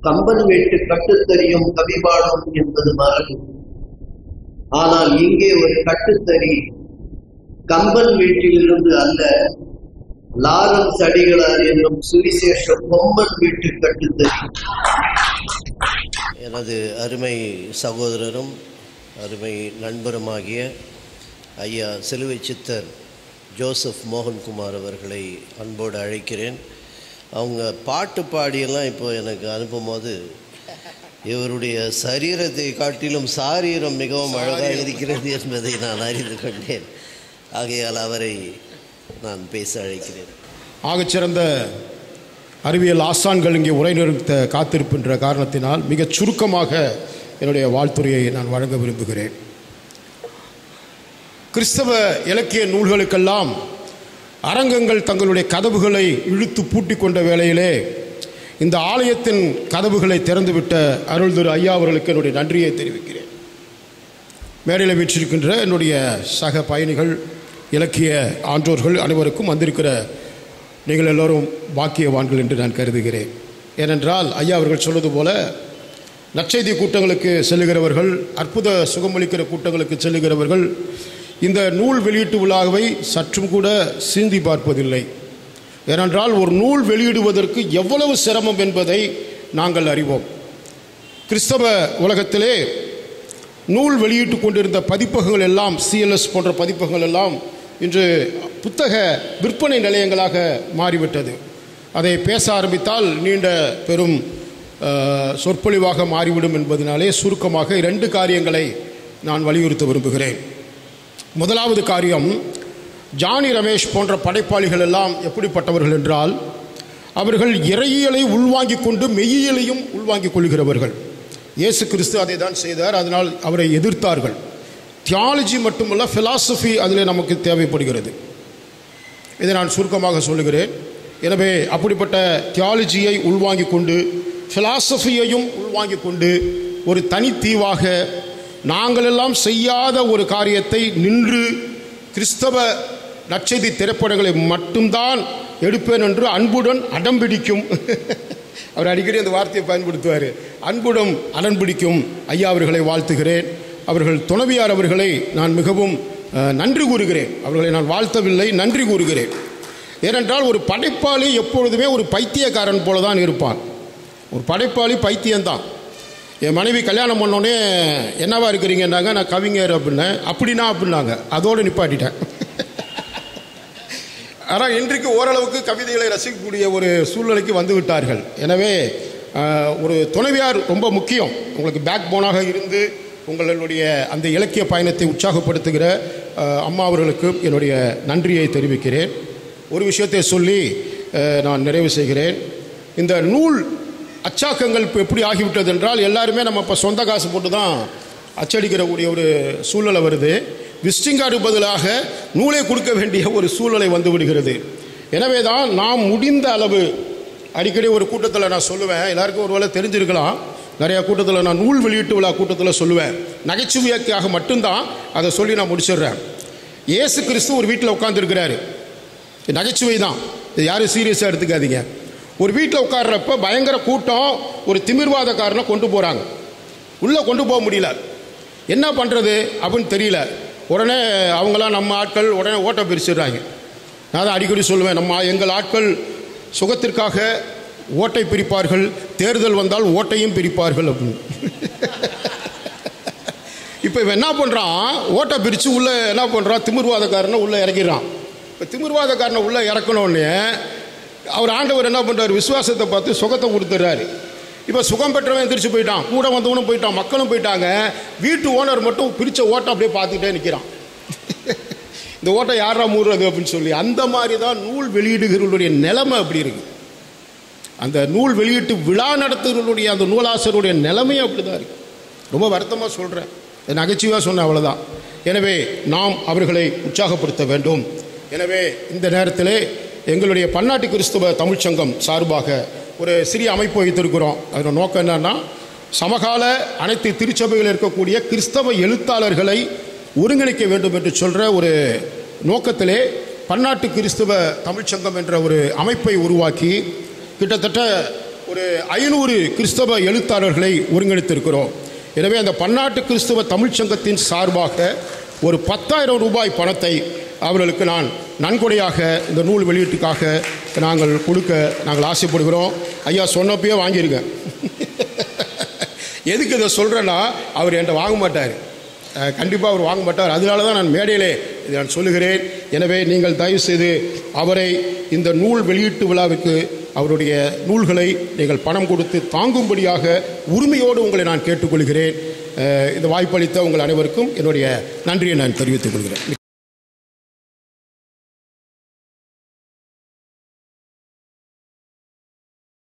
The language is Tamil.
கம்பன் வீட்டு கட்டுத்தறியும் கவிபாடும் என்பது மரபு. ஆனால் இங்கே ஒரு கட்டுத்தறி கம்பன் வீட்டிலிருந்து அல்ல, லாரன்ஸ் அடிகளார் என்னும் சுவிசேஷ பொம்மன் வீட்டு கட்டுத்தறி. எனது அருமை சகோதரரும் அருமை நண்பருமாகிய ஐயா சிலுவை சித்தர் ஜோசப் மோகன்குமார் அவர்களை அன்போடு அழைக்கிறேன். அவங்க பாட்டு பாடியெல்லாம் இப்போ எனக்கு அனுப்பும்போது இவருடைய சரீரத்தை காட்டிலும் சாரீரம் மிகவும் அழகாக இருக்கிறது என்பதை நான் அறிந்து கொண்டேன். ஆகையால் அவரை நான் பேச அழைக்கிறேன். ஆகச்சிறந்த அறிவியல் ஆசான்கள் இங்கே உரை நிறுத்த காத்திருக்கின்ற காரணத்தினால் மிகச் சுருக்கமாக என்னுடைய வாழ்த்துறையை நான் வழங்க விரும்புகிறேன். கிறிஸ்தவ இலக்கிய நூல்களுக்கெல்லாம் அரங்கங்கள் தங்களுடைய கதவுகளை இழுத்து பூட்டி கொண்ட வேளையிலே இந்த ஆலயத்தின் கதவுகளை திறந்துவிட்ட அருள் திரு ஐயா அவர்களுக்கு என்னுடைய நன்றியை தெரிவிக்கிறேன். மேடையில் வீற்றிருக்கின்ற என்னுடைய சக பயணிகள், இலக்கிய ஆன்றோர்கள் அனைவருக்கும் வந்திருக்கிற நீங்கள் எல்லோரும் பாக்கியவான்கள் என்று நான் கருதுகிறேன். ஏனென்றால் ஐயா அவர்கள் சொல்வது போல நற்செய்தி கூட்டங்களுக்கு செல்லுகிறவர்கள், அற்புத சுகமளிக்கிற கூட்டங்களுக்கு செல்லுகிறவர்கள் இந்த நூல் வெளியீட்டு விழாவை சற்றும் கூட சிந்தி பார்ப்பதில்லை. ஏனென்றால் ஒரு நூல் வெளியிடுவதற்கு எவ்வளவு சிரமம் என்பதை நாங்கள் அறிவோம். கிறிஸ்தவ உலகத்திலே நூல் வெளியிட்டு கொண்டிருந்த பதிப்பகங்கள் எல்லாம், CLS போன்ற பதிப்பகங்கள் எல்லாம் இன்று புத்தக விற்பனை நிலையங்களாக மாறிவிட்டது. அதை பேச ஆரம்பித்தால் நீண்ட பெரும் சொற்பொழிவாக மாறிவிடும் என்பதனாலே சுருக்கமாக 2 காரியங்களை நான் வலியுறுத்த விரும்புகிறேன். முதலாவது காரியம், ஜானி ரமேஷ் போன்ற படைப்பாளிகள் எல்லாம் எப்படிப்பட்டவர்கள் என்றால், அவர்கள் இறையியலை உள்வாங்கிக் கொண்டு மெய்யியலையும் உள்வாங்கிக் கொள்கிறவர்கள். இயேசு கிறிஸ்து அதை தான் செய்தார், அதனால் அவரை எதிர்த்தார்கள். தியாலஜி மட்டுமல்ல, ஃபிலாசபி அதில் நமக்கு தேவைப்படுகிறது. இதை நான் சுருக்கமாக சொல்லுகிறேன். எனவே அப்படிப்பட்ட தியாலஜியை உள்வாங்கிக் கொண்டு ஃபிலாசபியையும் உள்வாங்கிக் கொண்டு ஒரு தனித்தீவாக நாங்களெல்லாம் செய்யாத ஒரு காரியத்தை நின்று கிறிஸ்தவ நற்செய்தி திரைப்படங்களை மட்டும்தான் எடுப்பேன் என்று அன்புடன் அடம்பிடிக்கும் அவர் அடிக்கடி அந்த வார்த்தையை பயன்படுத்துவார். அன்புடன் அடம்பிடிக்கும் ஐயா அவர்களை வாழ்த்துகிறேன். அவர்கள் துணைவியார் அவர்களை நான் மிகவும் நன்றி கூறுகிறேன். அவர்களை நான் வாழ்த்தவில்லை, நன்றி கூறுகிறேன். ஏனென்றால் ஒரு படைப்பாளி எப்பொழுதுமே ஒரு பைத்தியக்காரன் போல தான் இருப்பான். ஒரு படைப்பாளி பைத்தியம்தான். என் மனைவி கல்யாணம் பண்ணோடனே என்னவா இருக்கிறீங்கன்னாங்க, நான் கவிஞர் அப்படின்னேன். அப்படின்னாங்க, அதோடு நிப்பாட்டிட்டேன். ஆனால் இன்றைக்கு ஓரளவுக்கு கவிதைகளை ரசிக்கக்கூடிய ஒரு சூழ்நிலைக்கு வந்து விட்டார்கள். எனவே ஒரு துணைவியார் ரொம்ப முக்கியம். உங்களுக்கு பேக் போனாக இருந்து உங்களுடைய அந்த இலக்கிய பயணத்தை உற்சாகப்படுத்துகிற அம்மா அவர்களுக்கு என்னுடைய நன்றியை தெரிவிக்கிறேன். ஒரு விஷயத்தை சொல்லி நான் நிறைவு செய்கிறேன். இந்த நூல் அச்சாக்கங்கள் இப்போ எப்படி ஆகிவிட்டது என்றால், எல்லாருமே நம்ம இப்போ சொந்த காசு போட்டு தான் அச்சடிக்கிறக்கூடிய ஒரு சூழ்நிலை வருது. விசிட்டிங் கார்டு பதிலாக நூலை கொடுக்க வேண்டிய ஒரு சூழ்நிலை வந்து விடுகிறது. எனவே தான் நாம் முடிந்த அளவு, அடிக்கடி ஒரு கூட்டத்தில் நான் சொல்லுவேன், எல்லாருக்கும் ஒரு வேளை தெரிஞ்சிருக்கலாம், நிறையா கூட்டத்தில் நான் நூல் வெளியீட்டு விழா கூட்டத்தில் சொல்லுவேன், நகைச்சுவையாக மட்டும்தான் அதை சொல்லி நான் முடிச்சிடுறேன். இயேசு கிறிஸ்து ஒரு வீட்டில் உட்காந்துருக்கிறாரு, நகைச்சுவை தான், இது யாரும் சீரியஸாக எடுத்துக்காதீங்க. ஒரு வீட்டில் உட்கார்றப்ப பயங்கர கூட்டம், ஒரு திமிர்வாதக்காரனை கொண்டு போகிறாங்க. உள்ளே கொண்டு போக முடியல, என்ன பண்ணுறது அப்படின்னு தெரியல. உடனே அவங்களாம் நம்ம ஆட்கள் உடனே ஓட்டை பிரிச்சிடுறாங்க. நான் தான் அடிக்கடி சொல்லுவேன், எங்கள் ஆட்கள் சுகத்திற்காக ஓட்டை பிரிப்பார்கள், தேர்தல் வந்தால் ஓட்டையும் பிரிப்பார்கள் அப்படின்னு. இப்போ இவன் என்ன பண்ணுறான், ஓட்டை பிரித்து உள்ளே என்ன பண்ணுறான், திமிர்வாதக்காரனை உள்ளே இறக்கிடுறான். இப்போ திமிர்வாதக்காரனை உள்ளே இறக்கணுன்னே அவர் ஆண்டவர் என்ன பண்ணுறாரு, விசுவாசத்தை பார்த்து சுகத்தை கொடுத்துட்றாரு. இப்போ சுகம் பெற்றவன் எந்திரிச்சு போயிட்டான், கூட வந்தவனும் போயிட்டான், மக்களும் போயிட்டாங்க. வீட்டு ஓனர் மட்டும் பிரித்த ஓட்டை அப்படியே பார்த்துக்கிட்டே நிற்கிறான். இந்த ஓட்டை யாரா மூடுறது அப்படின்னு சொல்லி. அந்த மாதிரி தான் நூல் வெளியீடுகளுடைய நிலைமை அப்படி இருக்கு. அந்த நூல் வெளியீட்டு விழா நடத்துகிறவருடைய அந்த நூலாசிரியருடைய நிலைமையும் அப்படி தான் இருக்கு. ரொம்ப வருத்தமாக சொல்கிறேன், நகைச்சுவையாக சொன்னேன், அவ்வளோதான். எனவே நாம் அவர்களை உற்சாகப்படுத்த வேண்டும். எனவே இந்த நேரத்தில் எங்களுடைய பன்னாட்டு கிறிஸ்துவ தமிழ்ச்சங்கம் சார்பாக ஒரு சிறிய அமைப்பு வைத்திருக்கிறோம். அதோட நோக்கம் என்னன்னா, சமகால அனைத்து திருச்சபைகளில் இருக்கக்கூடிய கிறிஸ்தவ எழுத்தாளர்களை ஒருங்கிணைக்க வேண்டும் என்று சொல்கிற ஒரு நோக்கத்திலே பன்னாட்டு கிறிஸ்தவ தமிழ்ச்சங்கம் என்ற ஒரு அமைப்பை உருவாக்கி கிட்டத்தட்ட ஒரு 500 கிறிஸ்தவ எழுத்தாளர்களை ஒருங்கிணைத்திருக்கிறோம். எனவே அந்த பன்னாட்டு கிறிஸ்தவ தமிழ்ச்சங்கத்தின் சார்பாக ஒரு 10,000 ரூபாய் பணத்தை அவர்களுக்கு நான் நன்கொடையாக இந்த நூல் வெளியீட்டுக்காக நாங்கள் ஆசைப்படுகிறோம். ஐயா சொன்னப்பயே வாங்கியிருங்க. எதுக்கு இதை சொல்கிறேன்னா, அவர் என்கிட்ட வாங்க மாட்டார், கண்டிப்பாக அவர் வாங்க மாட்டார். அதனால தான் நான் மேடையிலே இதை நான் சொல்லுகிறேன். எனவே நீங்கள் தயவுசெய்து அவரை இந்த நூல் வெளியீட்டு விழாவுக்கு அவருடைய நூல்களை நீங்கள் பணம் கொடுத்து தாங்கும்படியாக உரிமையோடு உங்களை நான் கேட்டுக்கொள்கிறேன். இந்த வாய்ப்பளித்த உங்கள் அனைவருக்கும் என்னுடைய நன்றியை நான் தெரிவித்துக் கொள்கிறேன்.